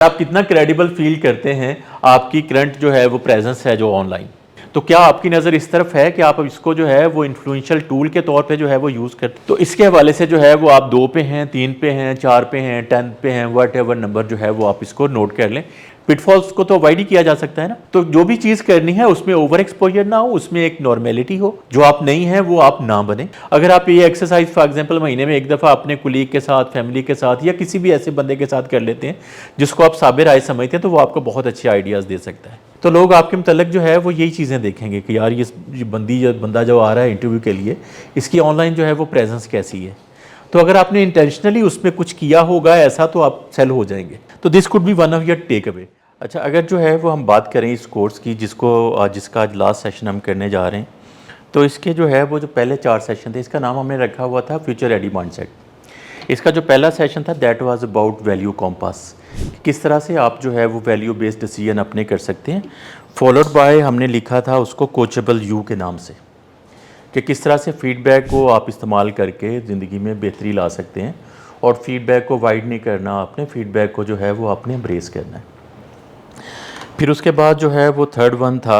आप कितना credible feel करते हैं आपकी करंट जो है वो प्रेजेंस है जो ऑनलाइन। तो क्या आपकी नज़र इस तरफ है कि आप इसको जो है वो इन्फ्लुएंशियल टूल के तौर पे जो है वो यूज़ करते हैं? तो इसके हवाले से जो है वो आप 2 पे हैं, 3 पे हैं, 4 पे हैं, 10 पे हैं, वट एवर नंबर जो है वो आप इसको नोट कर लें। पिटफॉल्स को तो अवॉइड ही किया जा सकता है ना। तो जो भी चीज़ करनी है उसमें ओवर एक्सपोजर ना हो, उसमें एक नॉर्मेलिटी हो। जो आप नहीं हैं वो आप ना बने। अगर आप ये एक्सरसाइज फॉर एग्जांपल महीने में एक दफ़ा अपने कुलीग के साथ, फैमिली के साथ या किसी भी ऐसे बंदे के साथ कर लेते हैं जिसको आप साबिर राय समझते हैं, तो वो आपको बहुत अच्छे आइडियाज़ दे सकता है। तो लोग आपके मतलब जो है वो यही चीज़ें देखेंगे कि यार ये बंदा जो आ रहा है इंटरव्यू के लिए, इसकी ऑनलाइन जो है वो प्रेजेंस कैसी है। तो अगर आपने इंटेंशनली उसमें कुछ किया होगा ऐसा, तो आप सेल हो जाएंगे। तो this could be one of your takeaway. अच्छा, अगर जो है वो हम बात करें इस कोर्स की जिसका आज लास्ट सेशन हम करने जा रहे हैं, तो इसके जो है वो जो पहले 4 सेशन थे, इसका नाम हमने रखा हुआ था फ्यूचर रेडी माइंडसेट। इसका जो पहला सेशन था that was about value compass, किस तरह से आप जो है वो वैल्यू बेस्ड डिसीजन अपने कर सकते हैं। फॉलोड बाय हमने लिखा था उसको कोचेबल यू के नाम से, कि किस तरह से फीडबैक को आप इस्तेमाल करके ज़िंदगी में बेहतरी ला सकते हैं और फीडबैक को वाइड नहीं करना, आपने फीडबैक को जो है वो आपने एम्ब्रेस करना है। फिर उसके बाद जो है वो थर्ड वन था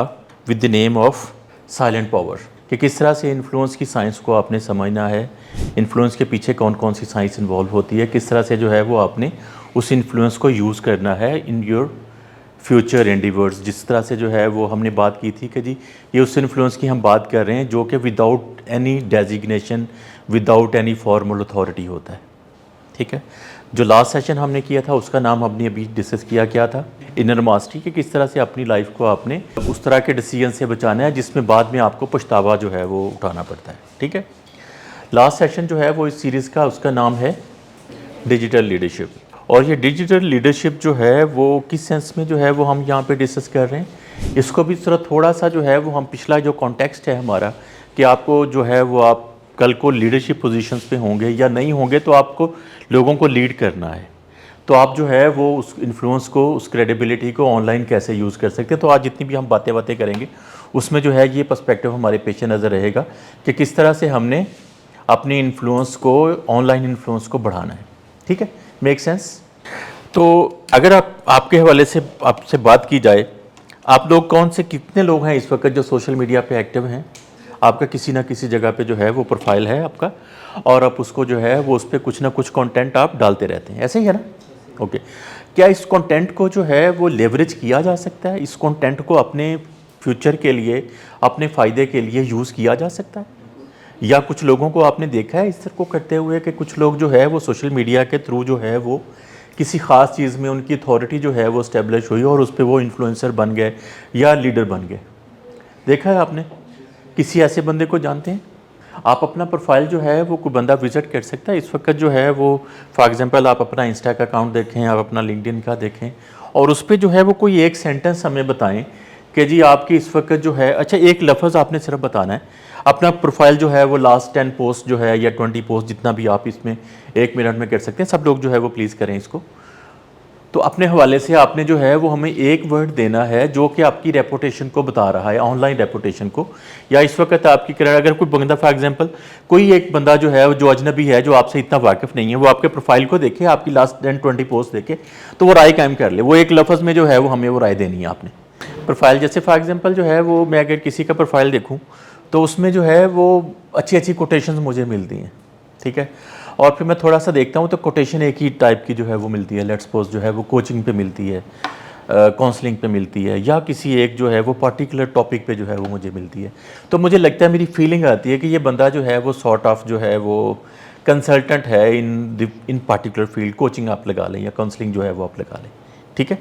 with the name of silent power, कि किस तरह से इन्फ्लुएंस की साइंस को आपने समझना है, इन्फ्लुएंस के पीछे कौन कौन सी साइंस इन्वॉल्व होती है, किस तरह से जो है वो आपने उस इन्फ्लुएंस को यूज़ करना है इन योर फ्यूचर एंडीवर्स। जिस तरह से जो है वो हमने बात की थी कि जी ये उस इन्फ्लुएंस की हम बात कर रहे हैं जो कि without any designation, without any formal authority होता है। ठीक है, जो लास्ट सेशन हमने किया था उसका नाम हमने अभी डिस्कस किया क्या था, इनर मास्टरी, कि किस तरह से अपनी लाइफ को आपने उस तरह के डिसीजन से बचाना है जिसमें बाद में आपको पछतावा जो है वो उठाना पड़ता है। ठीक है, लास्ट सेशन जो है वो इस सीरीज़ का उसका नाम है डिजिटल लीडरशिप। और ये डिजिटल लीडरशिप जो है वो किस सेंस में जो है वो हम यहाँ पे डिस्कस कर रहे हैं, इसको भी थोड़ा सा जो है वो हम पिछला जो कॉन्टेक्स्ट है हमारा, कि आपको जो है वो आप कल को लीडरशिप पोजीशंस पे होंगे या नहीं होंगे, तो आपको लोगों को लीड करना है, तो आप जो है वो उस इन्फ्लुएंस को, उस क्रेडिबिलिटी को ऑनलाइन कैसे यूज़ कर सकते हैं। तो आज जितनी भी हम बातें करेंगे उसमें जो है ये पर्सपेक्टिव हमारे पेश नज़र रहेगा कि किस तरह से हमने अपनी इन्फ्लुएंस को, ऑनलाइन इन्फ्लुएंस को बढ़ाना है। ठीक है, मेक सेंस। तो अगर आपके हवाले से आपसे बात की जाए, आप लोग कितने लोग हैं इस वक्त जो सोशल मीडिया पे एक्टिव हैं? आपका किसी ना किसी जगह पे जो है वो प्रोफाइल है आपका, और आप उसको जो है वो उस पर कुछ ना कुछ कंटेंट आप डालते रहते हैं, ऐसे ही है ना? ओके, क्या इस कंटेंट को जो है वो लेवरेज किया जा सकता है? इस कंटेंट को अपने फ्यूचर के लिए, अपने फ़ायदे के लिए यूज़ किया जा सकता है? या कुछ लोगों को आपने देखा है इस तरह को करते हुए कि कुछ लोग जो है वो सोशल मीडिया के थ्रू जो है वो किसी ख़ास चीज़ में उनकी अथॉरिटी जो है वो इस्टेब्लिश हुई और उस पर वो इन्फ्लुएंसर बन गए या लीडर बन गए? देखा है आपने? किसी ऐसे बंदे को जानते हैं? आप अपना प्रोफाइल जो है वो कोई बंदा विज़िट कर सकता है इस वक्त जो है वो, फॉर एग्जांपल आप अपना इंस्टा का अकाउंट देखें, आप अपना लिंक्डइन का देखें, और उस पर जो है वो कोई एक सेंटेंस हमें बताएं कि जी आपकी इस वक्त जो है, अच्छा एक लफ्ज़ आपने सिर्फ बताना है, अपना प्रोफाइल जो है वो लास्ट 10 पोस्ट जो है या 20 पोस्ट जितना भी आप इसमें 1 मिनट में कर सकते हैं, सब लोग जो है वो प्लीज़ करें इसको। तो अपने हवाले से आपने जो है वो हमें एक वर्ड देना है जो कि आपकी रेपुटेशन को बता रहा है, ऑनलाइन रेपुटेशन को, या इस वक्त आपकी करियर, अगर कोई बंदा फॉर एग्जांपल कोई एक बंदा जो है जो अजनबी है, जो आपसे इतना वाकिफ़ नहीं है, वो आपके प्रोफाइल को देखे, आपकी लास्ट 10-20 पोस्ट देखे, तो वो राय कायम कर ले। वो एक लफ्ज़ में जो है वो हमें वो राय देनी है आपने। प्रोफाइल जैसे फॉर एग्जांपल जो है वो, मैं अगर किसी का प्रोफाइल देखूँ तो उसमें जो है वो अच्छी अच्छी कोटेशंस मुझे मिलती हैं। ठीक है, और फिर मैं थोड़ा सा देखता हूँ तो कोटेशन एक ही टाइप की जो है वो मिलती है। लेट्स सपोज जो है वो कोचिंग पे मिलती है, काउंसलिंग पे मिलती है, या किसी एक जो है वो पर्टिकुलर टॉपिक पे जो है वो मुझे मिलती है। तो मुझे लगता है, मेरी फीलिंग आती है कि ये बंदा जो है वो सॉर्ट ऑफ जो है वो कंसल्टेंट है इन पार्टिकुलर फील्ड। कोचिंग आप लगा लें या काउंसलिंग जो है वो आप लगा लें। ठीक है,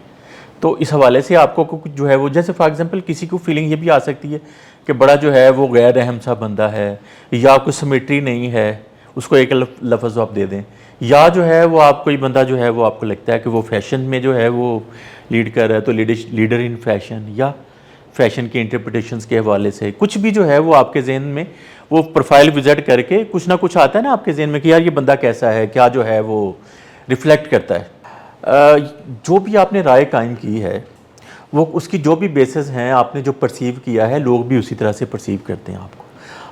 तो इस हवाले से आपको कुछ जो है वो, जैसे फॉर एग्जांपल किसी को फीलिंग ये भी आ सकती है कि बड़ा जो है वो गैर रहम सा बंदा है, या कोई सिमेट्री नहीं है, उसको एक लफ्ज़ आप दे दें, या जो है वो आप कोई बंदा जो है वो आपको लगता है कि वो फैशन में जो है वो लीड कर रहा है, तो लीडर इन फैशन, या फैशन के इंटरप्रिटेशंस के हवाले से कुछ भी जो है वो आपके जहन में, वो प्रोफाइल विजिट करके कुछ ना कुछ आता है ना आपके जहन में कि यार ये बंदा कैसा है, क्या जो है वो रिफ्लेक्ट करता है। जो भी आपने राय कायम की है वो उसकी जो भी बेसिस हैं, आपने जो परसीव किया है, लोग भी उसी तरह से परसीव करते हैं आपको।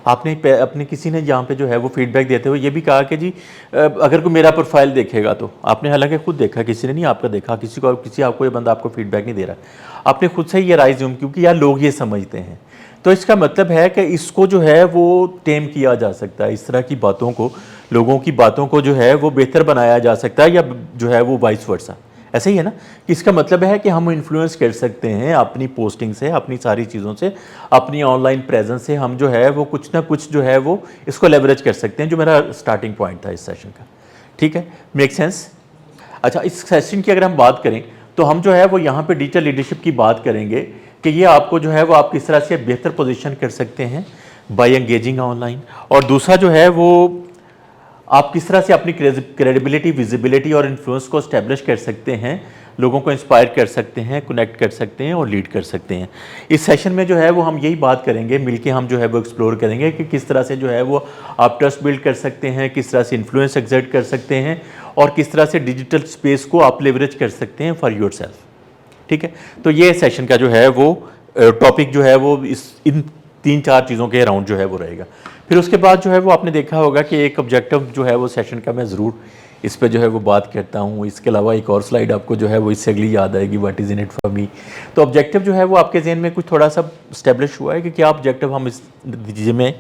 आपने अपने किसी ने यहाँ पे जो है वो फीडबैक देते हुए ये भी कहा कि जी अगर कोई मेरा प्रोफाइल देखेगा तो आपने हालांकि खुद देखा, किसी ने नहीं आपका देखा, किसी आपको ये बंदा आपको फीडबैक नहीं दे रहा, आपने खुद से ही ये राय जूम, क्योंकि यार लोग ये समझते हैं। तो इसका मतलब है कि इसको जो है वो टेम किया जा सकता है, इस तरह की बातों को, लोगों की बातों को जो है वो बेहतर बनाया जा सकता है, या जो है वो वाइस वर्सा। ऐसा ही है ना कि इसका मतलब है कि हम इन्फ्लुएंस कर सकते हैं अपनी पोस्टिंग से, अपनी सारी चीज़ों से, अपनी ऑनलाइन प्रेजेंस से, हम जो है वो कुछ ना कुछ जो है वो इसको लेवरेज कर सकते हैं, जो मेरा स्टार्टिंग पॉइंट था इस सेशन का। ठीक है, मेक सेंस। अच्छा, इस सेशन की अगर हम बात करें तो हम जो है वो यहाँ पे डिजिटल लीडरशिप की बात करेंगे कि ये आपको जो है वो आप किस तरह से बेहतर पोजीशन कर सकते हैं बाय एंगेजिंग ऑनलाइन, और दूसरा जो है वो आप किस तरह से अपनी क्रेडिबिलिटी, विजिबिलिटी और इन्फ्लुएंस को एस्टेब्लिश कर सकते हैं, लोगों को इंस्पायर कर सकते हैं, कनेक्ट कर सकते हैं और लीड कर सकते हैं। इस सेशन में जो है वो हम यही बात करेंगे, मिलके हम जो है वो एक्सप्लोर करेंगे कि किस तरह से जो है वो आप ट्रस्ट बिल्ड कर सकते हैं, किस तरह से इन्फ्लुएंस एक्सर्ट कर सकते हैं, और किस तरह से डिजिटल स्पेस को आप लेवरेज कर सकते हैं फॉर योरसेल्फ। ठीक है, तो ये सेशन का जो है वो टॉपिक जो है वो इन 3-4 चीज़ों के अराउंड जो है वो रहेगा। फिर उसके बाद जो है वो आपने देखा होगा कि एक ऑब्जेक्टिव जो है वो सेशन का मैं ज़रूर इस पे जो है वो बात करता हूँ। इसके अलावा एक और स्लाइड आपको जो है वो इससे अगली याद आएगी, what is in it for me. तो ऑब्जेक्टिव जो है वो आपके जहन में कुछ थोड़ा सा स्टैब्लिश हुआ है कि क्या ऑब्जेक्टिव हम इस नतीजे में,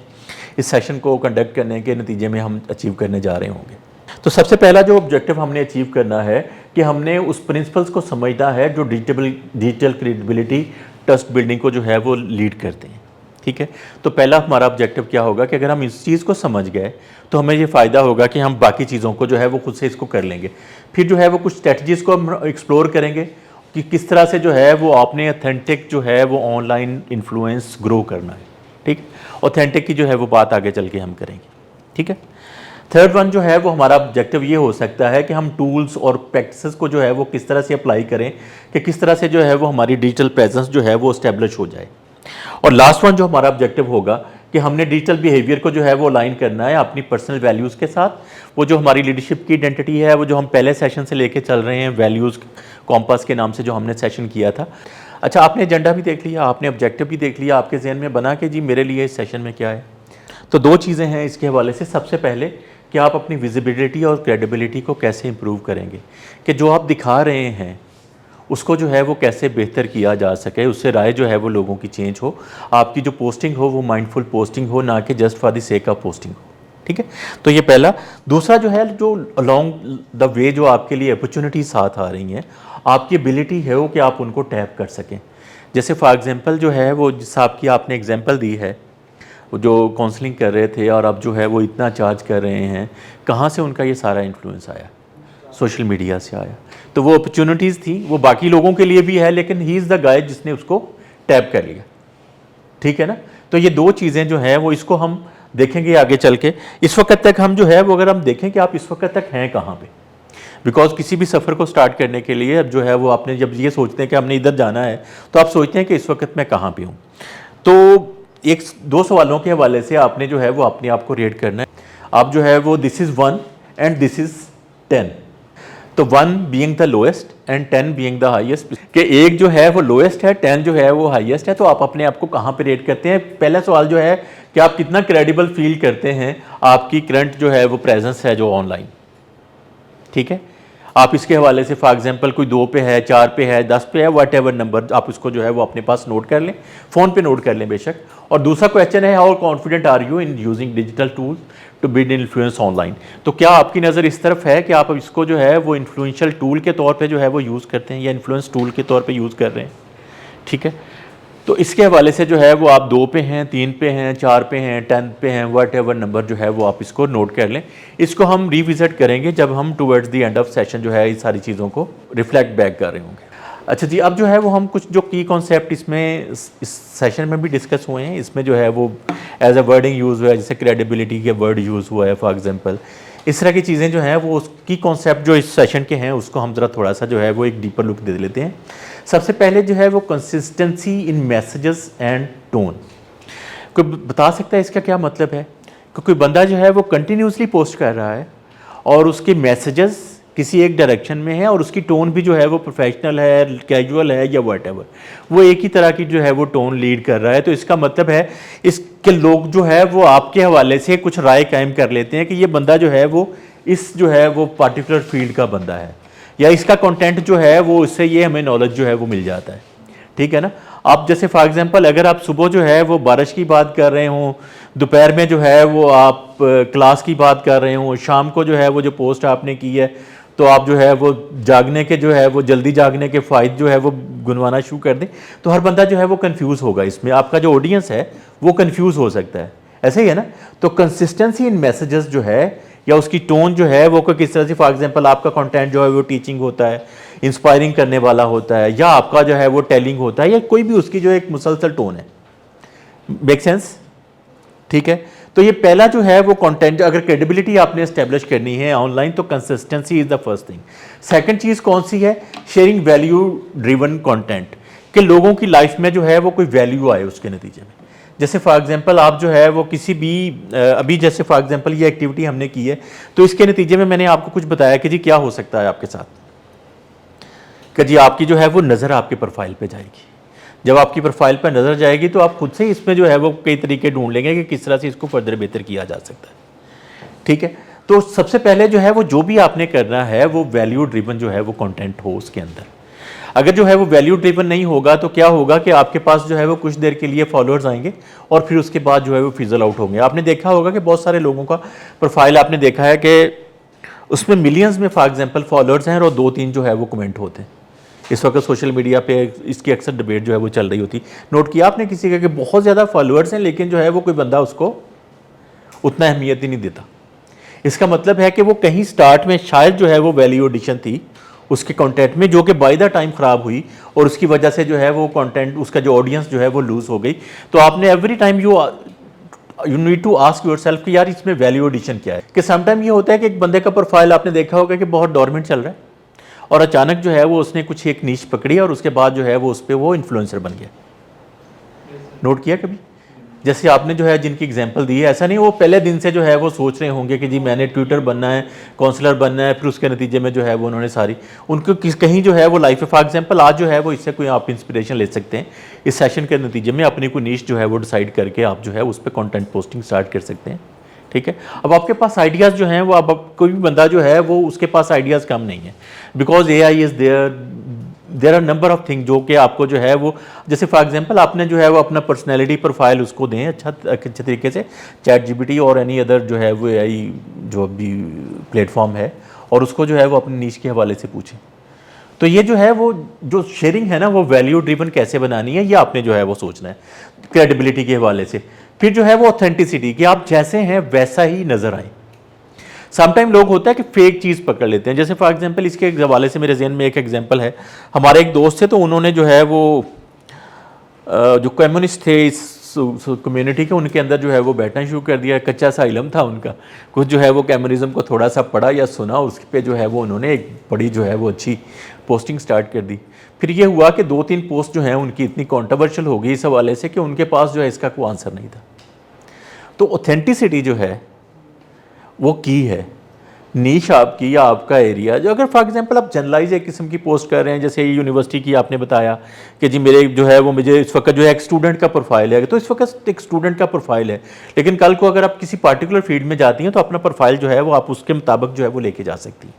इस सेशन को कंडक्ट करने के नतीजे में हम अचीव करने जा रहे होंगे। तो सबसे पहला जो ऑब्जेक्टिव हमने अचीव करना है कि हमने उस प्रिंसिपल्स को समझना है जो डिजिटल क्रेडिबिलिटी, ट्रस्ट बिल्डिंग को जो है वो लीड करते हैं। ठीक है, तो पहला हमारा ऑब्जेक्टिव क्या होगा कि अगर हम इस चीज़ को समझ गए तो हमें ये फ़ायदा होगा कि हम बाकी चीज़ों को जो है वो खुद से इसको कर लेंगे। फिर जो है वो कुछ स्ट्रेटजीज़ को हम एक्सप्लोर करेंगे कि किस तरह से जो है वो आपने ऑथेंटिक जो है वो ऑनलाइन इन्फ्लुएंस ग्रो करना है। ठीक, ऑथेंटिक की जो है वो बात आगे चल के हम करेंगे। ठीक है, थर्ड वन जो है वो हमारा ऑब्जेक्टिव ये हो सकता है कि हम टूल्स और प्रैक्टिसेस को जो है वो किस तरह से अप्लाई करें कि किस तरह से जो है वो हमारी डिजिटल प्रेजेंस जो है वो एस्टेब्लिश हो जाए। और लास्ट वन जो हमारा ऑब्जेक्टिव होगा कि हमने डिजिटल बिहेवियर को जो है वो अलाइन करना है अपनी पर्सनल वैल्यूज़ के साथ। वो जो हमारी लीडरशिप की आइडेंटिटी है, वो जो हम पहले सेशन से लेके चल रहे हैं, वैल्यूज़ कॉम्पास के नाम से जो हमने सेशन किया था। अच्छा, आपने एजेंडा भी देख लिया, आपने ऑब्जेक्टिव भी देख लिया, आपके जहन में बना कि जी मेरे लिए इस सेशन में क्या है। तो 2 चीज़ें हैं इसके हवाले से। सबसे पहले कि आप अपनी विजिबिलिटी और क्रेडिबिलिटी को कैसे इंप्रूव करेंगे, कि जो आप दिखा रहे हैं उसको जो है वो कैसे बेहतर किया जा सके, उससे राय जो है वो लोगों की चेंज हो, आपकी जो पोस्टिंग हो वो माइंडफुल पोस्टिंग हो, ना कि just for the sake of posting हो। ठीक है, तो ये पहला। दूसरा जो है, जो अलॉन्ग द वे जो आपके लिए अपॉर्चुनिटी साथ आ रही हैं, आपकी एबिलिटी है वो कि आप उनको टैप कर सकें। जैसे फॉर एग्जांपल जो है वो जिस आपकी आपने एग्जांपल दी है, वो जो काउंसलिंग कर रहे थे और अब जो है वो इतना चार्ज कर रहे हैं, कहाँ से उनका ये सारा इन्फ्लुएंस आया? सोशल मीडिया से आया। तो वो अपॉर्चुनिटीज़ थी, वो बाकी लोगों के लिए भी है, लेकिन ही इज़ द गाय जिसने उसको टैप कर लिया। ठीक है ना, तो ये 2 चीज़ें जो हैं वो इसको हम देखेंगे आगे चल के। इस वक्त तक हम जो है वो अगर हम देखें कि आप इस वक्त तक हैं कहाँ पे, बिकॉज किसी भी सफ़र को स्टार्ट करने के लिए अब जो है वो आपने जब ये सोचते हैं कि हमने इधर जाना है, तो आप सोचते हैं कि इस वक्त मैं कहाँ पे हूँ। तो 1-2 सवालों के हवाले से आपने जो है वो अपने आप को रेट करना है। आप जो है वो this is 1 and this is 10। तो 1 being the lowest and 10 being the highest, कि 1 जो है वो लोएस्ट है, 10 जो है वो हाईएस्ट है। तो आप अपने आप को कहाँ पे रेट करते हैं? पहला सवाल जो है कि आप कितना क्रेडिबल फील करते हैं आपकी करंट जो है वो प्रेजेंस है जो ऑनलाइन। ठीक है, आप इसके हवाले से फॉर एग्जांपल कोई 2 पे है, 4 पे है, 10 पे है, वट एवर नंबर, आप उसको जो है वो अपने पास नोट कर लें, फ़ोन पे नोट कर लें बेशक। और दूसरा क्वेश्चन है, how confident are you in using digital tools to build influence online. तो क्या आपकी नज़र इस तरफ है कि आप इसको जो है वो इन्फ्लुएंशियल टूल के तौर पे जो है वो यूज़ करते हैं, या इन्फ्लुएंस टूल के तौर पे यूज़ कर रहे हैं? ठीक है, तो इसके हवाले से जो है वो आप 2 पे हैं, 3 पे हैं, 4 पे हैं, 10 पे हैं, वट एवर नंबर जो है वो आप इसको नोट कर लें। इसको हम रिविज़िट करेंगे जब हम towards the end of session जो है इस सारी चीज़ों को रिफ्लेक्ट बैक कर रहे होंगे। अच्छा जी, अब जो है वो हम कुछ जो की कॉन्सेप्ट इसमें इस सेशन में भी डिस्कस हुए हैं, इसमें जो है वो एज अ वर्डिंग यूज़ हुआ है, जैसे क्रेडिबिलिटी के वर्ड यूज़ हुआ है फॉर एग्जांपल। इस तरह की चीज़ें जो हैं वो उसकी कॉन्सेप्ट जो इस सेशन के हैं उसको हम ज़रा थोड़ा सा जो है वो एक डीपर लुक दे लेते हैं। सबसे पहले जो है वो consistency in messages and tone. कोई बता सकता है इसका क्या मतलब है? कि कोई बंदा जो है वो कंटिन्यूसली पोस्ट कर रहा है और उसके मैसेजेस किसी एक डायरेक्शन में है और उसकी टोन भी जो है वो प्रोफेशनल है, कैजुअल है या व्हाटएवर, वो एक ही तरह की जो है वो टोन लीड कर रहा है, तो इसका मतलब है इसके लोग जो है वो आपके हवाले से कुछ राय कायम कर लेते हैं कि ये बंदा जो है वो इस जो है वो पार्टिकुलर फील्ड का बंदा है, या इसका कंटेंट जो है वो इससे ये हमें नॉलेज जो है वो मिल जाता है। ठीक है ना। आप जैसे फॉर एग्जांपल अगर आप सुबह जो है वो बारिश की बात कर रहे हो, दोपहर में जो है वो आप क्लास की बात कर रहे हो, शाम को जो है वो जो पोस्ट आपने की है तो आप जो है वो जागने के जो है वो जल्दी जागने के फ़ायदे जो है वो गुनवाना शुरू कर दें, तो हर बंदा जो है वो कंफ्यूज होगा, इसमें आपका जो ऑडियंस है वो कंफ्यूज हो सकता है। ऐसे ही है ना। तो कंसिस्टेंसी इन मैसेजेस जो है या उसकी टोन जो है वो किस तरह से, फॉर एग्जांपल आपका कंटेंट जो है वो टीचिंग होता है, इंस्पायरिंग करने वाला होता है, या आपका जो है वो टेलिंग होता है, या कोई भी उसकी जो एक मुसलसल टोन है। Make sense. ठीक है। तो ये पहला जो है वो कंटेंट, अगर क्रेडिबिलिटी आपने एस्टेब्लिश करनी है ऑनलाइन तो consistency is the first thing. Second चीज़ कौन सी है? शेयरिंग वैल्यू ड्रिवन कंटेंट, कि लोगों की लाइफ में जो है वो कोई वैल्यू आए उसके नतीजे में। जैसे फॉर एग्जांपल आप जो है वो किसी भी अभी जैसे फॉर एग्जांपल ये एक्टिविटी हमने की है तो इसके नतीजे में मैंने आपको कुछ बताया कि जी क्या हो सकता है आपके साथ, कि जी आपकी जो है वो नज़र आपके प्रोफाइल पे जाएगी। जब आपकी प्रोफाइल पर नज़र जाएगी तो आप खुद से इसमें जो है वो कई तरीके ढूंढ लेंगे कि किस तरह से इसको फर्दर बेहतर किया जा सकता है। ठीक है। तो सबसे पहले जो है वो जो भी आपने करना है वो वैल्यू ड्रिवन जो है वो कंटेंट हो उसके अंदर। अगर जो है वो वैल्यू ड्रिवन नहीं होगा तो क्या होगा कि आपके पास जो है वो कुछ देर के लिए फॉलोअर्स आएंगे और फिर उसके बाद जो है वो फिजल आउट होंगे। आपने देखा होगा कि बहुत सारे लोगों का प्रोफाइल आपने देखा है कि उसमें मिलियंस में फॉर एग्जांपल फॉलोअर्स हैं और 2-3 जो है वो कमेंट होते हैं। इस वक्त सोशल मीडिया पे इसकी अक्सर डिबेट जो है वो चल रही होती। नोट किया आपने किसी का कि बहुत ज़्यादा फॉलोअर्स हैं लेकिन जो है वो कोई बंदा उसको उतना अहमियत ही नहीं देता। इसका मतलब है कि वो कहीं स्टार्ट में शायद जो है वो वैल्यू एडिशन थी उसके कंटेंट में, जो कि बाय द टाइम ख़राब हुई और उसकी वजह से जो है वो कंटेंट, उसका जो ऑडियंस जो है वो लूज़ हो गई। तो आपने every time you need to ask yourself कि यार इसमें वैल्यू एडिशन क्या है। कि समटाइम ये होता है कि एक बंदे का प्रोफाइल आपने देखा होगा कि बहुत डोरमेंट चल रहा है और अचानक जो है वो उसने कुछ एक नीश पकड़ी और उसके बाद जो है वो उस पर वो इन्फ्लुएंसर बन गया। नोट किया कभी? जैसे आपने जो है जिनकी एग्जांपल दी है, ऐसा नहीं वो पहले दिन से जो है वो सोच रहे होंगे कि जी मैंने ट्विटर बनना है, काउंसलर बनना है, फिर उसके नतीजे में जो है वो उन्होंने सारी उनको कहीं जो है वो लाइफ में, फॉर एग्जांपल आज जो है वो इससे कोई आप इंस्पिरेशन ले सकते हैं। इस सेशन के नतीजे में अपनी कोई नीश जो है वो डिसाइड करके आप जो है उस पर कॉन्टेंट पोस्टिंग स्टार्ट कर सकते हैं। ठीक है। अब आपके पास आइडियाज़ जो हैं वो, अब कोई भी बंदा जो है वो उसके पास आइडियाज़ कम नहीं है, because AI is there are number of thing जो कि आपको जो है वो, जैसे फॉर एग्जांपल आपने जो है वो अपना पर्सनैलिटी प्रोफाइल उसको दें अच्छे तरीके से, ChatGPT और एनी अदर जो है वो AI जो भी प्लेटफॉर्म है, और उसको जो है वो अपनी नीश के हवाले से पूछें। तो ये जो है वो जो शेयरिंग है ना वो वैल्यू ड्रिवन कैसे बनानी है ये आपने जो है वो सोचना है क्रेडिबिलिटी के हवाले से। फिर जो है वो ऑथेंटिसिटी, कि आप जैसे हैं वैसा ही नजर आए। समटाइम लोग होता है कि फेक चीज़ पकड़ लेते हैं। जैसे फॉर एग्जांपल इसके हवाले से मेरे जहन में एक एग्जांपल है, हमारे एक दोस्त थे तो उन्होंने जो है वो जो कम्युनिस्ट थे इस कम्युनिटी के, उनके अंदर जो है वो बैठना शुरू कर दिया। कच्चा सा इलम था उनका, कुछ जो है वो कम्युनिज्म को थोड़ा सा पढ़ा या सुना, उस पर जो है वो उन्होंने एक बड़ी जो है वो अच्छी पोस्टिंग स्टार्ट कर दी। फिर ये हुआ कि 2-3 पोस्ट जो हैं उनकी इतनी कॉन्ट्रोवर्शियल हो गई इस हवाले से कि उनके पास जो है इसका कोई आंसर नहीं था। तो ऑथेंटिसिटी जो है वो की है, नीश आपकी या आपका एरिया जो, अगर फॉर एग्जांपल आप जनरलाइज एक किस्म की पोस्ट कर रहे हैं, जैसे यूनिवर्सिटी की आपने बताया कि जी मेरे जो है वो मुझे इस वक्त जो है एक स्टूडेंट का प्रोफाइल है, तो इस वक्त एक स्टूडेंट का प्रोफाइल है, लेकिन कल को अगर आप किसी पार्टिकुलर फील्ड में जाती हैं तो अपना प्रोफाइल जो है वो आप उसके मुताबिक जो है वो लेके जा सकती हैं।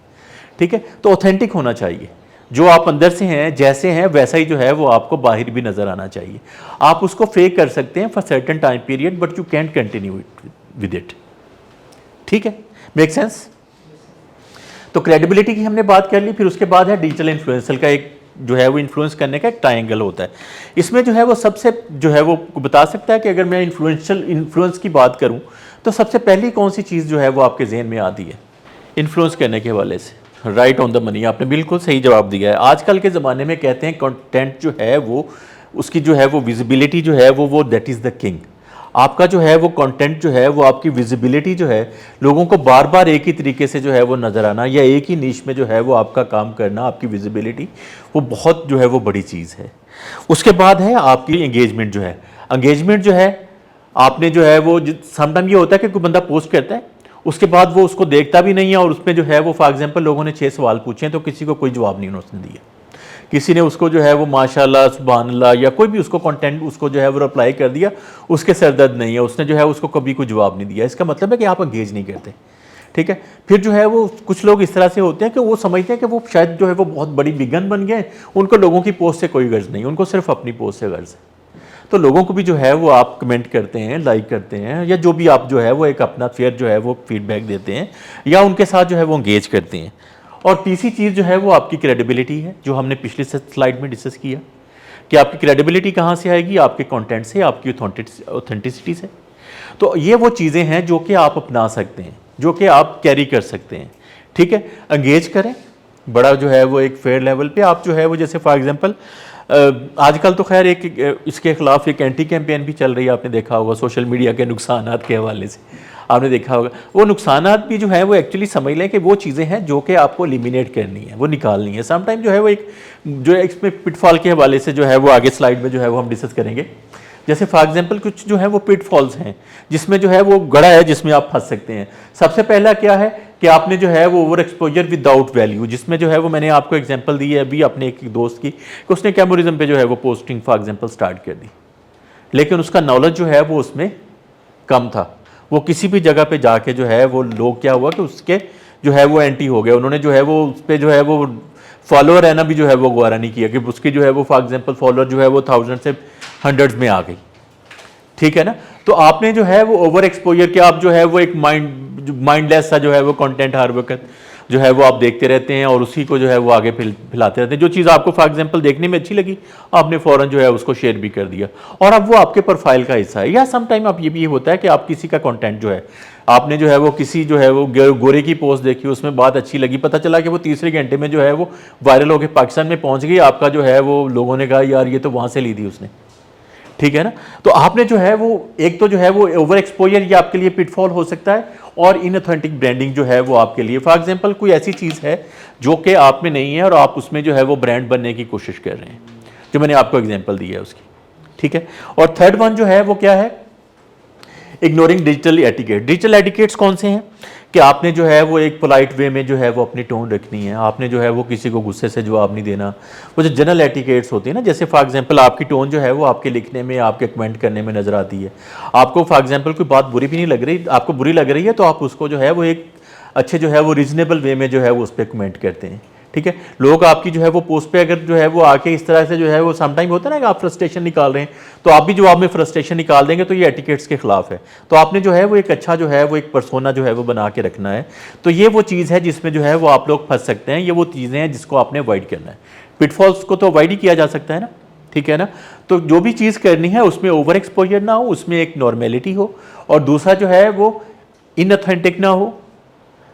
ठीक है। तो ऑथेंटिक होना चाहिए, जो आप अंदर से हैं जैसे हैं वैसा ही जो है वो आपको बाहर भी नज़र आना चाहिए। आप उसको फेक कर सकते हैं for certain time period but you can't continue with it. ठीक है। Make sense. तो क्रेडिबिलिटी की हमने बात कर ली। फिर उसके बाद है डिजिटल इन्फ्लुएंसर का एक जो है वो इन्फ्लुएंस करने का एक ट्रायंगल होता है। इसमें जो है वो सबसे जो है वो बता सकता है कि अगर मैं इन्फ्लुएंस की बात करूं तो सबसे पहली कौन सी चीज़ जो है वो आपके जहन में आती है इन्फ्लुएंस करने के हवाले से? राइट ऑन द मनी, आपने बिल्कुल सही जवाब दिया है। आजकल के ज़माने में कहते हैं कंटेंट जो है वो उसकी जो है वो विजिबिलिटी जो है वो दैट इज़ द किंग। आपका जो है वो कंटेंट जो है वो आपकी विजिबिलिटी जो है, लोगों को बार बार एक ही तरीके से जो है वो नज़र आना या एक ही नीश में जो है वो आपका काम करना, आपकी विजिबिलिटी वो बहुत जो है वो बड़ी चीज़ है। उसके बाद है आपकी एंगेजमेंट जो है। एंगेजमेंट जो है आपने जो है वो समटाइम ये होता है कि कोई बंदा पोस्ट करता है उसके बाद वो उसको देखता भी नहीं है, और उसमें जो है वो फॉर एग्जांपल लोगों ने 6 सवाल पूछे हैं तो किसी को कोई जवाब नहीं उसने दिया, किसी ने उसको जो है वो माशाल्लाह सुभान अल्लाह या कोई भी उसको कंटेंट उसको जो है वो रिप्लाई कर दिया, उसके सर दर्द नहीं है, उसने जो है उसको कभी कोई जवाब नहीं दिया। इसका मतलब है कि आप एंगेज नहीं करते, ठीक है। फिर जो है वो कुछ लोग इस तरह से होते हैं कि वो समझते हैं कि वो शायद जो है वो बहुत बड़ी बिगन बन गए, उनको लोगों की पोस्ट से कोई गर्ज नहीं, उनको सिर्फ अपनी पोस्ट से गर्ज है। तो लोगों को भी जो है वो आप कमेंट करते हैं, लाइक करते हैं, या जो भी आप जो है वो एक अपना फेयर जो है वो फीडबैक देते हैं, या उनके साथ जो है वो एंगेज करते हैं। और तीसरी चीज़ जो है वो आपकी क्रेडिबिलिटी है, जो हमने पिछली स्लाइड में डिस्कस किया कि आपकी क्रेडिबिलिटी कहाँ से आएगी, आपके कंटेंट से, आपकी ऑथेंटिसिटी से। तो ये वो चीज़ें हैं जो कि आप अपना सकते हैं, जो कि आप कैरी कर सकते हैं, ठीक है। एंगेज करें बड़ा जो है वो एक फेयर लेवल पे आप जो है वो, जैसे फॉर एग्जांपल आजकल तो खैर एक इसके खिलाफ एक एंटी कैंपेन भी चल रही है, आपने देखा होगा सोशल मीडिया के नुकसानात के हवाले से, आपने देखा होगा। वो नुकसानात भी जो है वो एक्चुअली समझ लें कि वो चीज़ें हैं जो कि आपको एलिमिनेट करनी है, वो निकालनी है। समटाइम जो है वो एक जो है इसमें पिटफॉल के हवाले से जो है वो आगे स्लाइड में जो है वो हम डिस्कस करेंगे। जैसे फॉर एग्जांपल कुछ जो है वो पिटफॉल्स हैं जिसमें जो है वो गड़ा है, जिसमें आप फंस सकते हैं। सबसे पहला क्या है कि आपने जो है वो ओवर एक्सपोजर विदाउट वैल्यू, जिसमें जो है वो मैंने आपको एग्जांपल दी है अभी अपने एक दोस्त की, कि उसने कैमोरिज्म पे जो है वो पोस्टिंग फॉर एग्जांपल स्टार्ट कर दी, लेकिन उसका नॉलेज जो है वो उसमें कम था। वो किसी भी जगह पे जाके जो है वो लोग क्या हुआ कि उसके जो है वो एंटी हो गए, उन्होंने जो है वो उस पर जो है वो फॉलोअर रहना भी जो है वो गवारा नहीं किया कि उसकी जो है वो फॉर एग्जांपल फॉलोअर जो है वो 1000 से 100 में आ गई, ठीक है ना। तो आपने जो है वो ओवर एक्सपोजर के आप जो है वो एक माइंडलेस सा जो है वो कंटेंट हर वक्त जो है वो आप देखते रहते हैं और उसी को जो है वो आगे फैलाते रहते हैं। जो चीज़ आपको फॉर एग्जांपल देखने में अच्छी लगी आपने फ़ौरन जो है उसको शेयर भी कर दिया, और अब वो आपके प्रोफाइल का हिस्सा है। या सम टाइम आप ये भी होता है कि आप किसी का कंटेंट जो है आपने जो है वो किसी जो है वो गोरे की पोस्ट देखी, उसमें बात अच्छी लगी, पता चला कि वो तीसरे घंटे में जो है वो वायरल होकर पाकिस्तान में पहुँच गई, आपका जो है वो लोगों ने कहा यार ये तो वहाँ से ली थी उसने, ठीक है ना। तो आपने जो है वो एक तो जो है वो ओवर एक्सपोजर ये आपके लिए पिटफॉल हो सकता है, और इनऑथेंटिक ब्रांडिंग जो है वो आपके लिए फॉर एग्जांपल कोई ऐसी चीज़ है जो कि आप में नहीं है और आप उसमें जो है वो ब्रांड बनने की कोशिश कर रहे हैं, जो मैंने आपको एग्जांपल दी है उसकी, ठीक है। और थर्ड वन जो है वो क्या है, ignoring digital etiquette. Digital etiquettes कौन से हैं कि आपने जो है वो एक पोलाइट वे में जो है वो अपनी टोन रखनी है, आपने जो है वो किसी को गुस्से से जवाब नहीं देना। वो जो जनरल एटिकेट्स होती है ना, जैसे फॉर एग्जांपल आपकी टोन जो है वो आपके लिखने में, आपके कमेंट करने में नज़र आती है। आपको फॉर एग्जांपल कोई बात बुरी भी नहीं लग रही, आपको बुरी लग रही है तो आप उसको जो है वो एक अच्छे जो है वो रीजनेबल वे में जो है वो उस पर कमेंट करते हैं, ठीक है। लोग आपकी जो है वो पोस्ट पे अगर जो है वो आके इस तरह से जो है वो समटाइम होता है ना कि आप फ्रस्ट्रेशन निकाल रहे हैं, तो आप भी जवाब में फ्रस्ट्रेशन निकाल देंगे, तो ये एटिकेट्स के खिलाफ है। तो आपने जो है वो एक अच्छा जो है वो एक पर्सोना जो है वो बना के रखना है। तो ये वो चीज़ है जिसमें जो है वो आप लोग फंस सकते हैं, ये वो चीज़ें हैं जिसको आपने अवॉइड करना है। पिटफॉल्स को तो अवॉइड ही किया जा सकता है ना, ठीक है ना। तो जो भी चीज़ करनी है उसमें ओवर एक्सपोजर ना हो, उसमें एक नॉर्मेलिटी हो, और दूसरा जो है वो इनऑथेंटिक ना हो,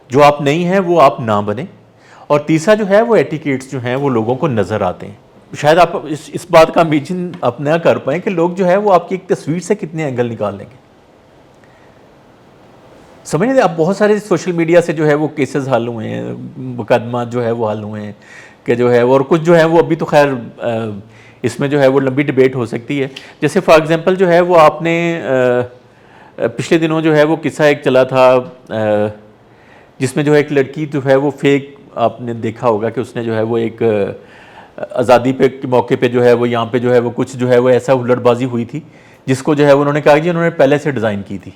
जो आप नहीं हैं वो आप ना बने, और तीसरा जो है वो एटिकेट्स जो हैं वो लोगों को नज़र आते हैं। शायद आप इस बात का इमेजिन आप ना कर पाएँ कि लोग जो है वो आपकी एक तस्वीर से कितने एंगल निकाल लेंगे। समझ नहीं, आप बहुत सारे सोशल मीडिया से जो है वो केसेस हल हुए हैं, मुकदमा जो है वो हल हुए हैं कि जो है वो, और कुछ जो है वो अभी तो खैर इसमें जो है वो लंबी डिबेट हो सकती है। जैसे फॉर एग्जांपल जो है वो आपने पिछले दिनों जो है वो किस्सा एक चला था जिसमें जो है एक लड़की जो है वो फेक, आपने देखा होगा कि उसने जो है वो एक आज़ादी पे के मौके पे जो है वो यहाँ पे जो है वो कुछ जो है वो ऐसा हुल्लड़बाजी हुई थी जिसको जो है उन्होंने कहा कि उन्होंने पहले से डिज़ाइन की थी।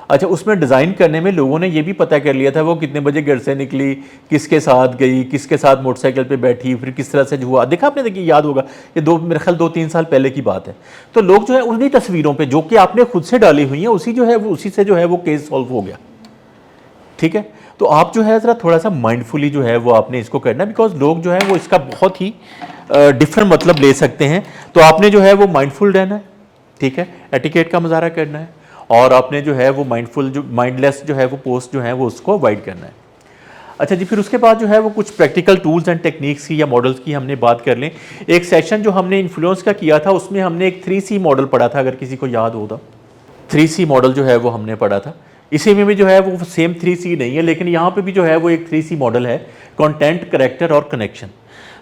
अच्छा, उसमें डिज़ाइन करने में लोगों ने ये भी पता कर लिया था वो कितने बजे घर से निकली, किसके साथ गई, किसके साथ मोटरसाइकिल पे बैठी, फिर किस तरह से हुआ। देखा आपने, देखिए याद होगा, ये मेरे ख्याल 2-3 साल पहले की बात है। तो लोग जो है उन्हीं तस्वीरों पर जो कि आपने खुद से डाली हुई हैं उसी जो है वो उसी से जो है वो केस सॉल्व हो गया, ठीक है। तो आप जो है ज़रा थोड़ा सा माइंडफुली जो है वो आपने इसको करना है, बिकॉज लोग जो है वो इसका बहुत ही डिफरेंट मतलब ले सकते हैं। तो आपने जो है वो माइंडफुल रहना है, ठीक है, एटिकेट का मुजाहरा करना है, और आपने जो है वो माइंडफुल जो माइंडलेस जो है वो पोस्ट जो है वो उसको अवॉइड करना है। अच्छा जी, फिर उसके बाद जो है वो कुछ प्रैक्टिकल टूल्स एंड टेक्निक्स की या मॉडल्स की हमने बात कर लें। एक सेशन जो हमने इन्फ्लुएंस का किया था उसमें हमने एक 3C मॉडल पढ़ा था, अगर किसी को याद हो तो 3C मॉडल जो है वो हमने पढ़ा था। इसी में भी जो है वो सेम 3C नहीं है, लेकिन यहाँ पे भी जो है वो एक 3C मॉडल है, कंटेंट, करैक्टर और कनेक्शन।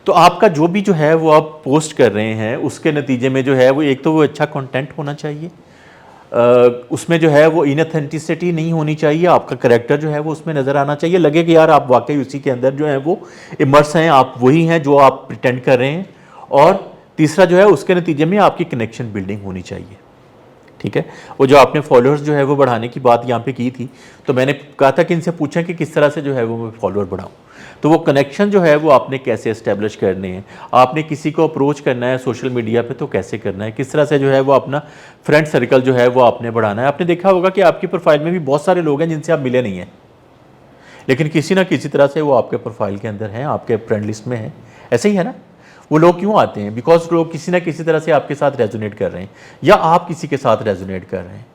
तो आपका जो भी जो है वो आप पोस्ट कर रहे हैं उसके नतीजे में जो है वो एक तो वो अच्छा कंटेंट होना चाहिए, उसमें जो है वो इनऑथेंटिसिटी नहीं होनी चाहिए, आपका करेक्टर जो है वो उसमें नज़र आना चाहिए, लगे कि यार आप वाकई उसी के अंदर जो है वो इमर्स हैं, आप वही हैं जो आप प्रिटेंड कर रहे हैं। और तीसरा जो है उसके नतीजे में आपकी कनेक्शन बिल्डिंग होनी चाहिए, ठीक है। वो जो आपने फॉलोअर्स जो है वो बढ़ाने की बात यहाँ पे की थी, तो मैंने कहा था कि इनसे पूछें कि किस तरह से जो है वो मैं फॉलोअर बढ़ाऊँ। तो वो कनेक्शन जो है वो आपने कैसे इस्टेब्लिश करने हैं, आपने किसी को अप्रोच करना है सोशल मीडिया पे तो कैसे करना है, किस तरह से जो है वो अपना फ्रेंड सर्कल जो है वो आपने बढ़ाना है। आपने देखा होगा कि आपकी प्रोफाइल में भी बहुत सारे लोग हैं जिनसे आप मिले नहीं हैं, लेकिन किसी ना किसी तरह से वो आपके प्रोफाइल के अंदर हैं, आपके फ्रेंड लिस्ट में हैं। ऐसे ही है ना, वो लोग क्यों आते हैं? बिकॉज लोग किसी ना किसी तरह से आपके साथ रेजोनेट कर रहे हैं या आप किसी के साथ रेजोनेट कर रहे हैं,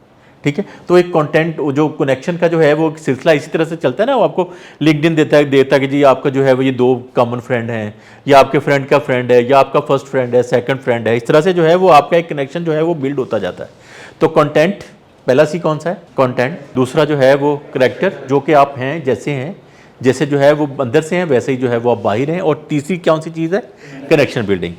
ठीक है। तो एक कंटेंट जो कनेक्शन का जो है वो सिलसिला इसी तरह से चलता है ना, वो आपको लिंक्डइन देता है कि जी आपका जो है वो ये 2 कॉमन फ्रेंड हैं, या आपके फ्रेंड का फ्रेंड है, या आपका फर्स्ट फ्रेंड है, सेकंड फ्रेंड है। इस तरह से जो है वो आपका एक कनेक्शन जो है वो बिल्ड होता जाता है। तो कंटेंट पहला सी कौन सा है? कंटेंट। दूसरा जो है वो करैक्टर, जो कि आप हैं, जैसे जो है वो अंदर से हैं वैसे ही जो है वो आप बाहर हैं। और तीसरी कौन सी चीज़ है? Connection building.